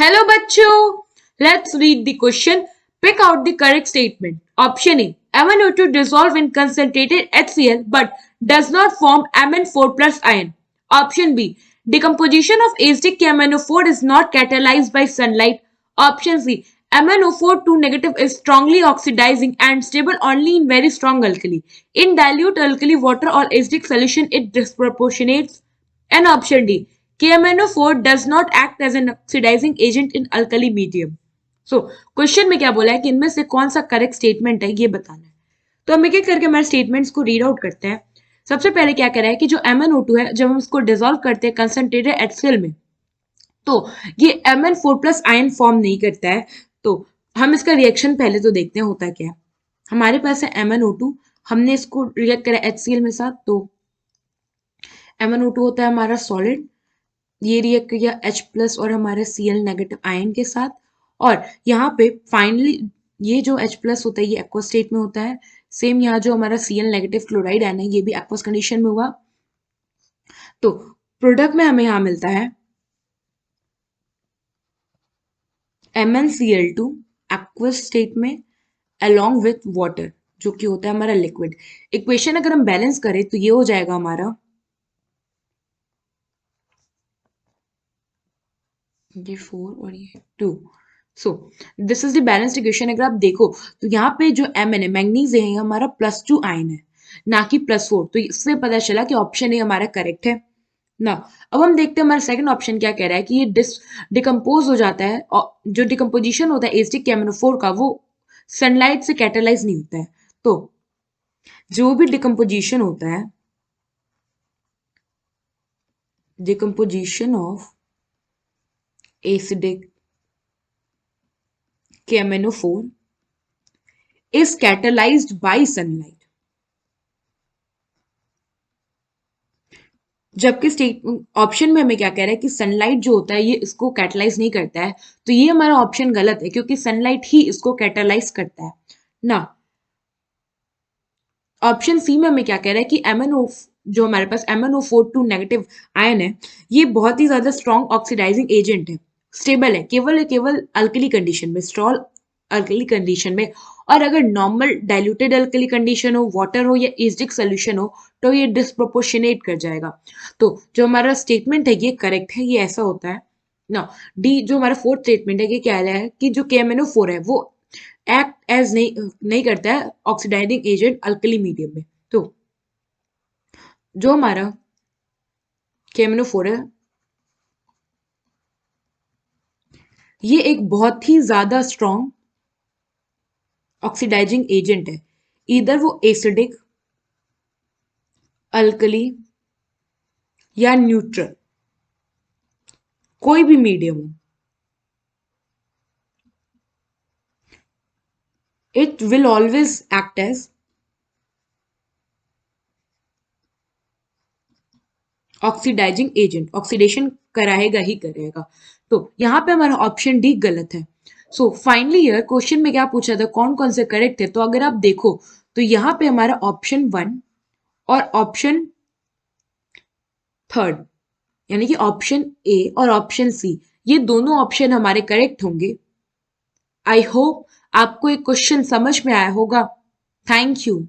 Hello बच्चों, let's read the question. Pick out the correct statement. Option A. MnO2 dissolve in concentrated HCl but does not form Mn4 plus ion. Option B. Decomposition of acidic KMnO4 is not catalyzed by sunlight. Option C. MnO4 2 negative is strongly oxidizing and stable only in very strong alkali. In dilute alkali water or acidic solution, it disproportionates. And option D. KMnO4 does not act as an oxidizing agent in alkali medium. So question में क्या बोला है कि इनमें से कौन सा correct statement है ये बताना है। तो हम एक एक करके हमारे स्टेटमेंट्स को रीड आउट करते हैं। सबसे पहले क्या कह रहा है कि जो MnO2 है जब हम इसको डिसॉल्व करते हैं कंसंट्रेटेड HCl में तो ये Mn4 प्लस आयन फॉर्म नहीं करता है। तो हम इसका रिएक्शन पहले तो देखते हैं होता क्या है। हमारे पास है MnO2, हमने इसको रिएक्ट करा HCl में साथ, तो MnO2 होता है हमारा सॉलिड, ये रिएक्ट किया H प्लस और हमारे Cl नेगेटिव आयन के साथ, और यहाँ पे फाइनली ये जो H प्लस होता है ये एक्वस स्टेट में होता है। सेम यहाँ जो हमारा Cl नेगेटिव क्लोराइड आयन है ये भी एक्वस कंडीशन में हुआ। तो प्रोडक्ट में हमें यहाँ मिलता है MnCl2 एक्वस स्टेट में अलोंग विथ वाटर जो कि होता है हमारा लिक्विड। इक्वेशन अगर हम बैलेंस करें तो ये हो जाएगा हमारा ये 4 और ये 2। So this is the balanced equation. अगर आप देखो तो यहाँ पे जो Mn है मैग्नीज है हमारा +2 आयन है ना कि +4, तो इससे पता चला कि ऑप्शन ए हमारा करेक्ट है ना। अब हम देखते हैं हमारा सेकंड ऑप्शन क्या कह रहा है कि ये डिकम्पोज हो जाता है, और जो डिकम्पोजिशन होता है एसिडिक KMnO4 का वो सनलाइट से कैटालाइज नहीं होता है। तो जो भी डिकम्पोजिशन होता है, decomposition of acidic KMnO4 is catalyzed by sunlight. जबकि स्टेट ऑप्शन में हमें क्या कह रहा है कि सनलाइट जो होता है ये इसको कैटलाइज नहीं करता है, तो ये हमारा ऑप्शन गलत है क्योंकि सनलाइट ही इसको कैटलाइज करता है ना। ऑप्शन सी में हमें क्या कह रहा है कि MnO जो हमारे पास MnO4 2 नेगेटिव आयन है ये बहुत ही ज्यादा स्ट्रॉन्ग ऑक्सीडाइजिंग एजेंट है, स्टेबल है केवल अल्कली कंडीशन में, स्ट्रॉल अल्कली कंडीशन में। और अगर नॉर्मल डाइल्यूटेड अल्कली कंडीशन हो, वाटर हो या एसिडिक सोल्यूशन हो तो ये डिस्प्रोपोर्शनेट कर जाएगा। तो जो हमारा स्टेटमेंट है ये करेक्ट है, ये ऐसा होता है ना। डी जो हमारा फोर्थ स्टेटमेंट है ये क्या है कि जो KMnO4 है वो एक्ट एज नहीं करता है ऑक्सीडाइजिंग एजेंट अल्कली मीडियम में। तो जो हमारा KMnO4 है ये एक बहुत ही ज्यादा स्ट्रॉन्ग ऑक्सीडाइजिंग एजेंट है, इधर वो एसिडिक, अल्कली या न्यूट्रल कोई भी मीडियम हो, it will always act as oxidising agent, oxidation कराएगा ही करेगा। तो यहाँ पे हमारा ऑप्शन डी गलत है। सो फाइनली ईयर क्वेश्चन में क्या पूछा था, कौन कौन से करेक्ट थे, तो अगर आप देखो तो यहाँ पे हमारा ऑप्शन 1 और ऑप्शन थर्ड यानी कि ऑप्शन ए और ऑप्शन सी ये दोनों ऑप्शन हमारे करेक्ट होंगे। आई होप आपको एक क्वेश्चन समझ में आया होगा। Thank you.